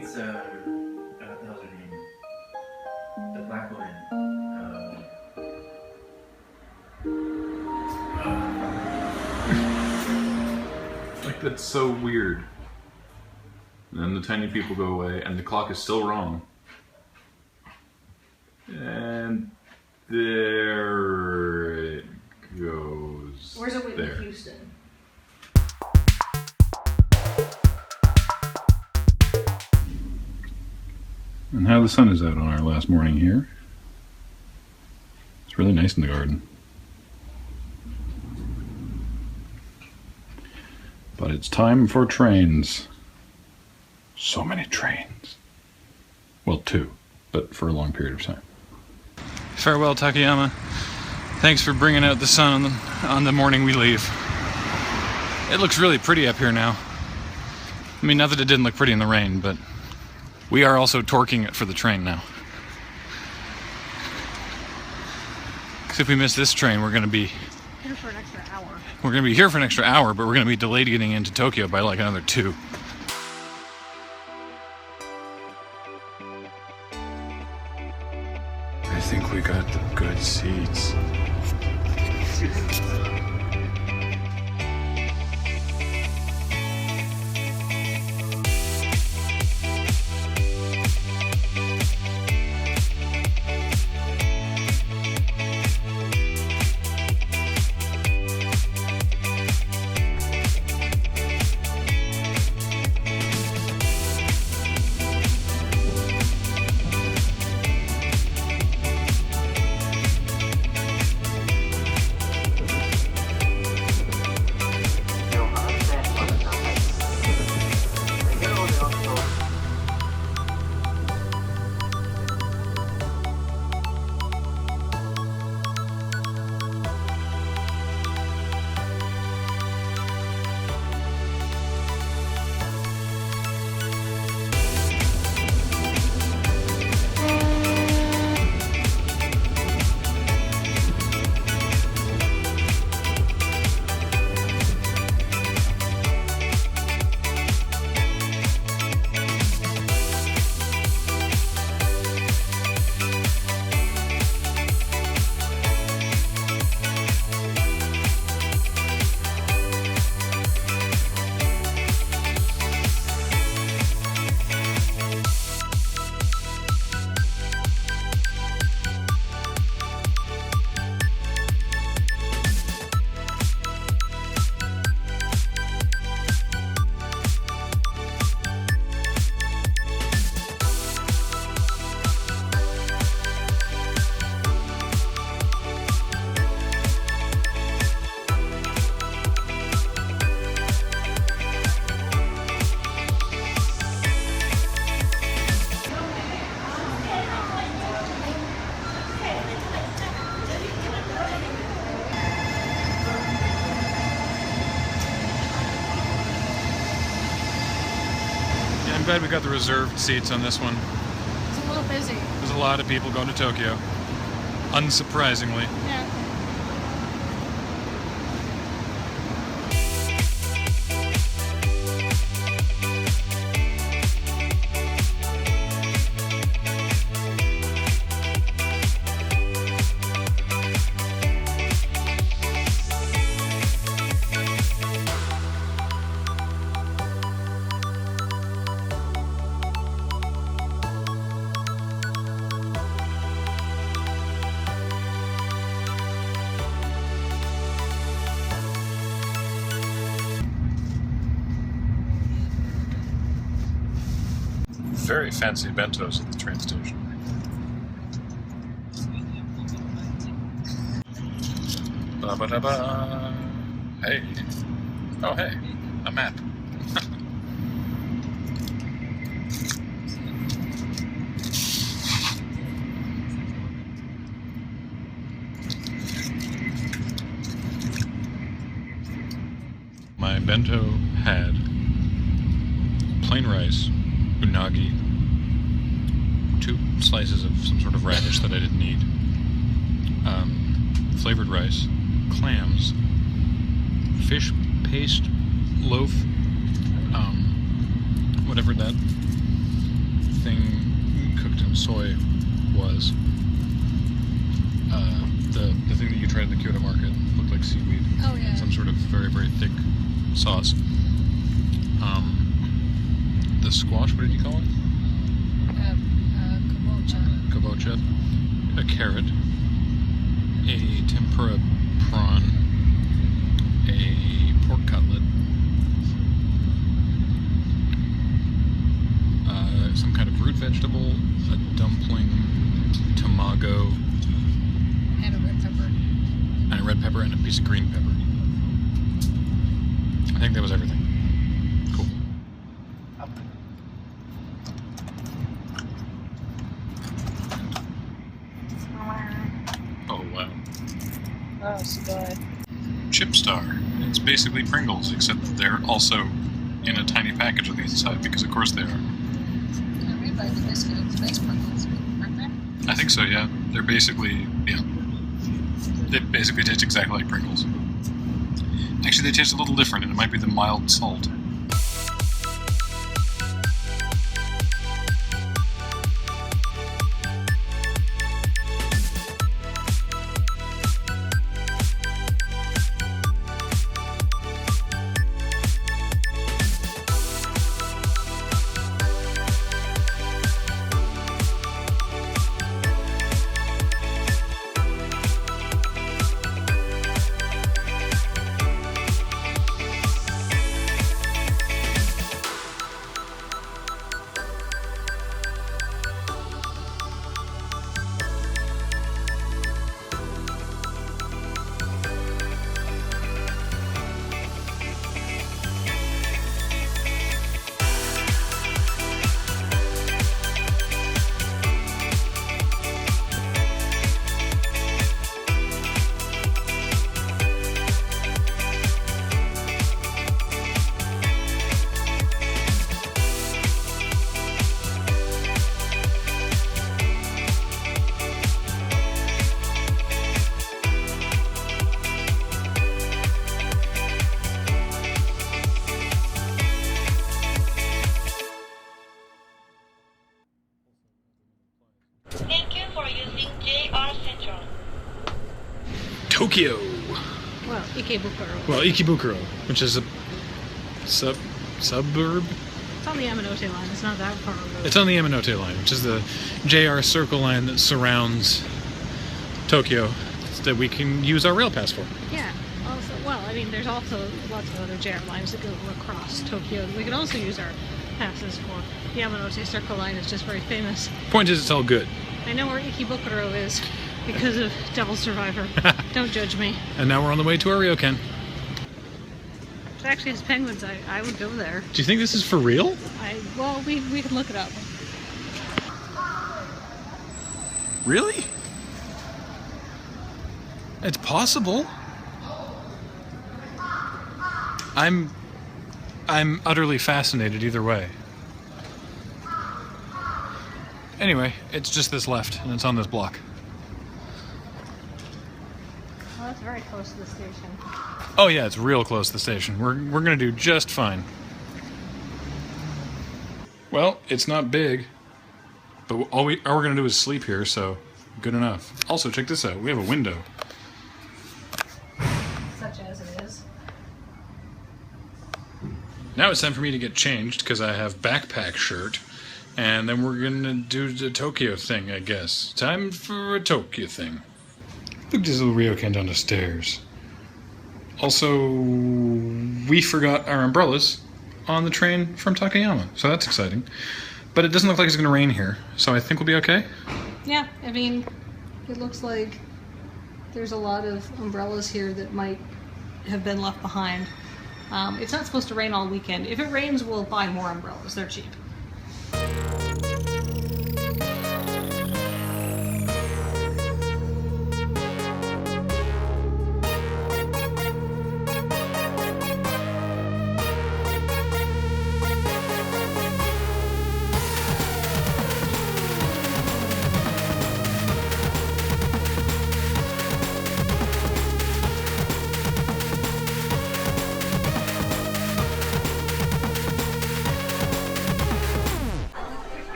think it's that was her name. The black woman. Like, that's so weird. And then the tiny people go away, and the clock is still wrong. And there it goes. Where's it there. in Houston? And how the sun is out on our last morning here. It's really nice in the garden. But it's time for trains. So many trains. Well, 2, but for a long period of time. Farewell, Takayama. Thanks for bringing out the sun on the morning we leave. It looks really pretty up here now. I mean, not that it didn't look pretty in the rain, but we are also torquing it for the train now. Because if we miss this train, we're going to be Here for an extra hour. We're going to be here for an extra hour, but we're going to be delayed getting into Tokyo by like another 2. I think we got the good seats. I'm glad we got the reserved seats on this one. It's a little busy. There's a lot of people going to Tokyo. Unsurprisingly. Yeah. Very fancy bentos at the train station. Ba-ba-da-ba. Hey. Oh, hey. A map. My bento had plain rice, unagi, 2 slices of some sort of radish that I didn't need, flavored rice, clams, fish paste loaf, whatever that thing cooked in soy was. The thing that you tried in the Kyoto market looked like seaweed. Oh, yeah. Some sort of very, very thick sauce. The squash, what did you call it? Kabocha. Kabocha. A carrot. A tempura prawn. A pork cutlet. Some kind of root vegetable. A dumpling. Tamago. And a red pepper. And a red pepper and a piece of green pepper. I think that was everything. Cool. Oh, wow. Oh, so good. Chip Star. It's basically Pringles, except that they're also in a tiny package on the inside, because of course they are. I read by the biscuit of the best Pringles, aren't they? I think so, yeah. They're basically, yeah. They basically taste exactly like Pringles. Actually, they taste a little different, and it might be the mild salt. Thank you for using JR Central. Tokyo! Well, Ikebukuro. Well, Ikebukuro, which is a suburb? It's on the Yamanote line. It's not that far over. It's on the Yamanote line, which is the JR Circle line that surrounds Tokyo that we can use our rail pass for. Yeah. Also, well, I mean, there's also lots of other JR lines that go across Tokyo that we can also use our passes for. The Yamanote Circle line is just very famous. Point is, it's all good. I know where Ikebukuro is because of Devil Survivor. Don't judge me. And now we're on the way to our ryokan. It actually has penguins. I would go there. Do you think this is for real? Well, we can look it up. Really? It's possible. I'm utterly fascinated either way. Anyway, it's just this left, and it's on this block. Well, that's very close to the station. Oh yeah, it's real close to the station. We're gonna do just fine. Well, it's not big, but all we're gonna do is sleep here, so good enough. Also, check this out. We have a window. Such as it is. Now it's time for me to get changed because I have backpack shirt, and then we're gonna do the Tokyo thing, I guess. Time for a Tokyo thing. Look at this little ryokan down the stairs. Also, we forgot our umbrellas on the train from Takayama, so that's exciting. But it doesn't look like it's gonna rain here, so I think we'll be okay. Yeah, I mean, it looks like there's a lot of umbrellas here that might have been left behind. It's not supposed to rain all weekend. If it rains, we'll buy more umbrellas. They're cheap.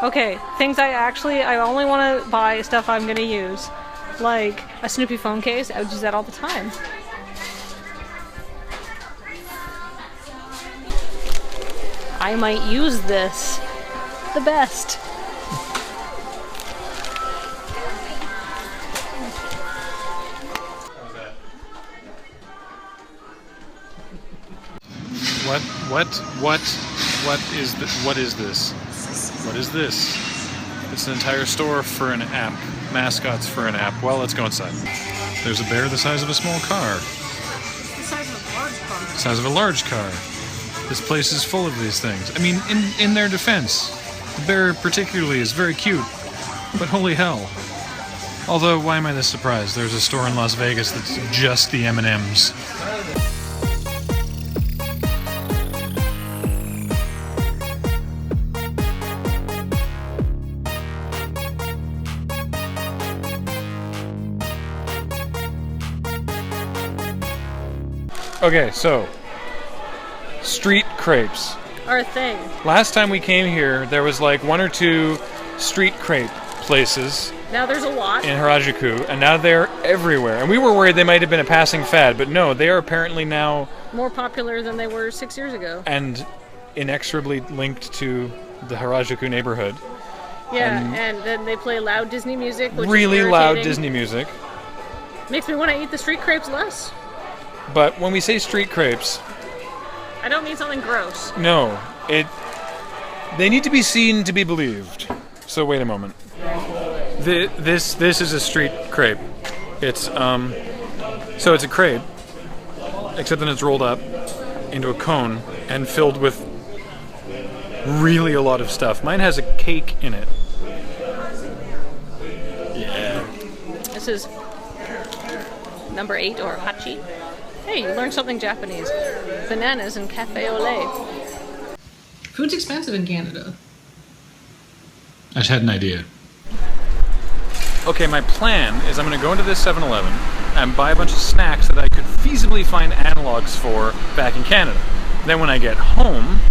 Okay, things I only want to buy stuff I'm going to use. Like a Snoopy phone case, I would use that all the time. I might use this the best. What is this? What is this? What is this? It's an entire store for an app. Mascots for an app. Well, let's go inside. There's a bear the size of a small car. The size of a large car. The size of a large car. This place is full of these things. I mean, in their defense, the bear particularly is very cute, but holy hell. Although, why am I this surprised? There's a store in Las Vegas that's just the M&Ms. Okay, so, street crepes. Are a thing. Last time we came here, there was like 1 or 2 street crepe places Now there's a lot. in Harajuku, and now they're everywhere. And we were worried they might have been a passing fad, but no, they are apparently now... More popular than they were 6 years ago. And inexorably linked to the Harajuku neighborhood. Yeah, and then they play loud Disney music, which Really is loud irritating. Disney music. Makes me want to eat the street crepes less. But when we say street crepes, I don't mean something gross. no, they need to be seen to be believed. So wait a moment. This is a street crepe. It's so it's a crepe, except then it's rolled up into a cone and filled with really a lot of stuff. Mine has a cake in it. Yeah. This is number 8, or hachi. Hey, you learned something Japanese. Bananas and cafe au lait. Food's expensive in Canada. I just had an idea. Okay, my plan is I'm going to go into this 7-Eleven and buy a bunch of snacks that I could feasibly find analogs for back in Canada. Then when I get home,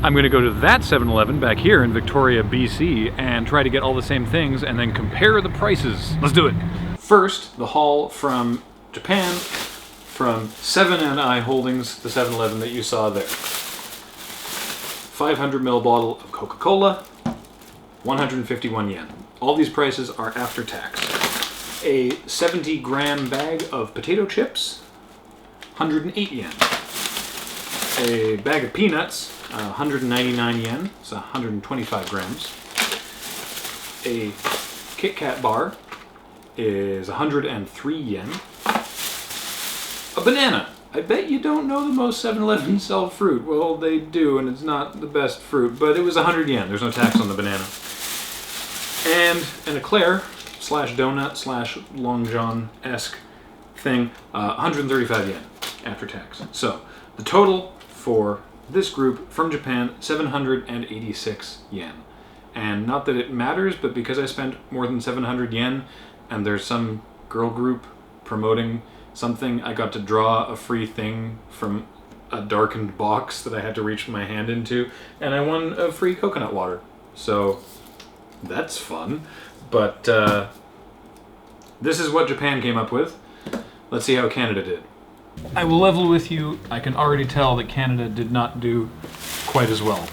I'm going to go to that 7-Eleven back here in Victoria, BC, and try to get all the same things and then compare the prices. Let's do it. First, the haul from Japan, from 7&I Holdings, the 7-Eleven that you saw there. 500ml bottle of Coca-Cola, 151 yen. All these prices are after tax. A 70-gram bag of potato chips, 108 yen. A bag of peanuts, 199 yen, so 125 grams. A Kit Kat bar is 103 yen. A banana. I bet you don't know that most 7-Elevens sell fruit. Well, they do, and it's not the best fruit, but it was 100 yen. There's no tax on the banana. And an eclair slash donut slash Long John-esque thing, 135 yen after tax. So the total for this group from Japan, 786 yen. And not that it matters, but because I spent more than 700 yen and there's some girl group promoting something, I got to draw a free thing from a darkened box that I had to reach my hand into, and I won a free coconut water. So that's fun. But this is what Japan came up with. Let's see how Canada did. I will level with you. I can already tell that Canada did not do quite as well.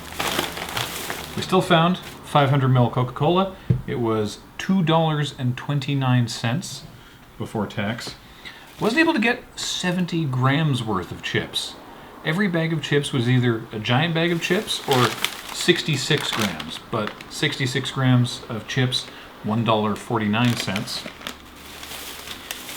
We still found 500ml Coca-Cola. It was $2.29 before tax. Wasn't able to get 70 grams worth of chips. Every bag of chips was either a giant bag of chips or 66 grams, but 66 grams of chips, $1.49.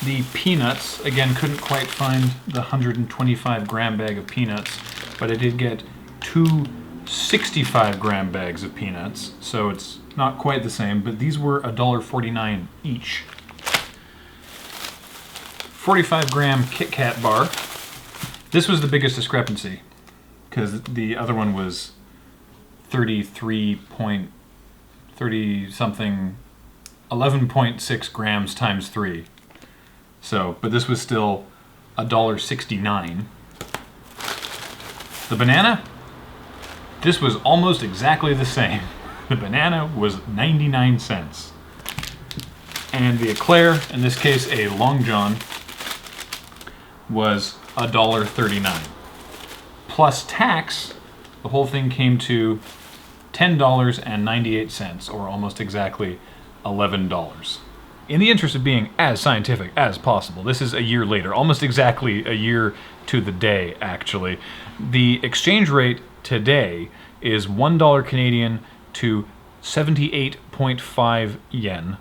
The peanuts, again, couldn't quite find the 125 gram bag of peanuts, but I did get 2 65 gram bags of peanuts, so it's not quite the same, but these were $1.49 each. 45 gram Kit Kat bar. This was the biggest discrepancy, because the other one was 33.30 something, 11.6 grams times 3. So, but this was still $1.69. The banana, this was almost exactly the same. The banana was 99 cents. And the eclair, in this case a Long John, was $1.39. Plus tax, the whole thing came to $10.98, or almost exactly $11. In the interest of being as scientific as possible, this is a year later, almost exactly a year to the day, actually. The exchange rate today is $1 Canadian to 78.5 yen.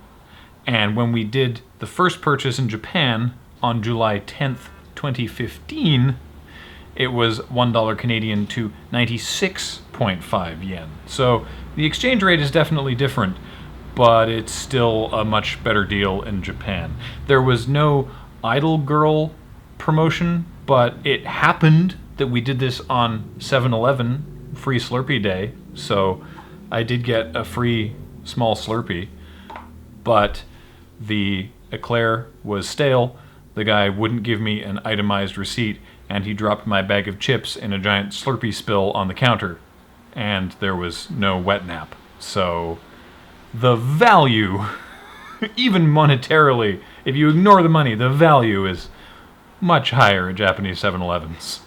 And when we did the first purchase in Japan on July 10th, 2015, it was $1 Canadian to 96.5 yen. So the exchange rate is definitely different, but it's still a much better deal in Japan. There was no Idle Girl promotion, but it happened that we did this on 7-Eleven free Slurpee day, so I did get a free small Slurpee, but the eclair was stale. The guy wouldn't give me an itemized receipt, and he dropped my bag of chips in a giant Slurpee spill on the counter, and there was no wet nap. So the value, even monetarily, if you ignore the money, the value is much higher at Japanese 7-Elevens.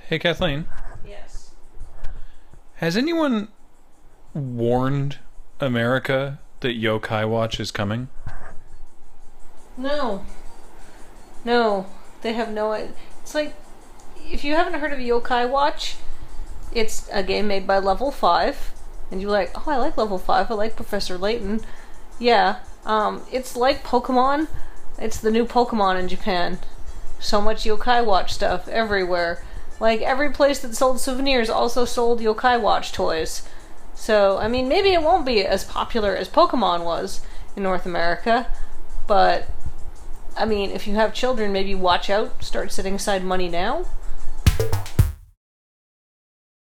Hey Kathleen. Yes. Has anyone warned America that Yokai Watch is coming? No. No. They have no idea. It's like, if you haven't heard of Yokai Watch, it's a game made by Level 5. And you're like, oh, I like Level 5. I like Professor Layton. Yeah. It's like Pokemon. It's the new Pokemon in Japan. So much Yokai Watch stuff everywhere. Like, every place that sold souvenirs also sold Yokai Watch toys. So, I mean, maybe it won't be as popular as Pokemon was in North America, but, I mean, if you have children, maybe watch out, start setting aside money now.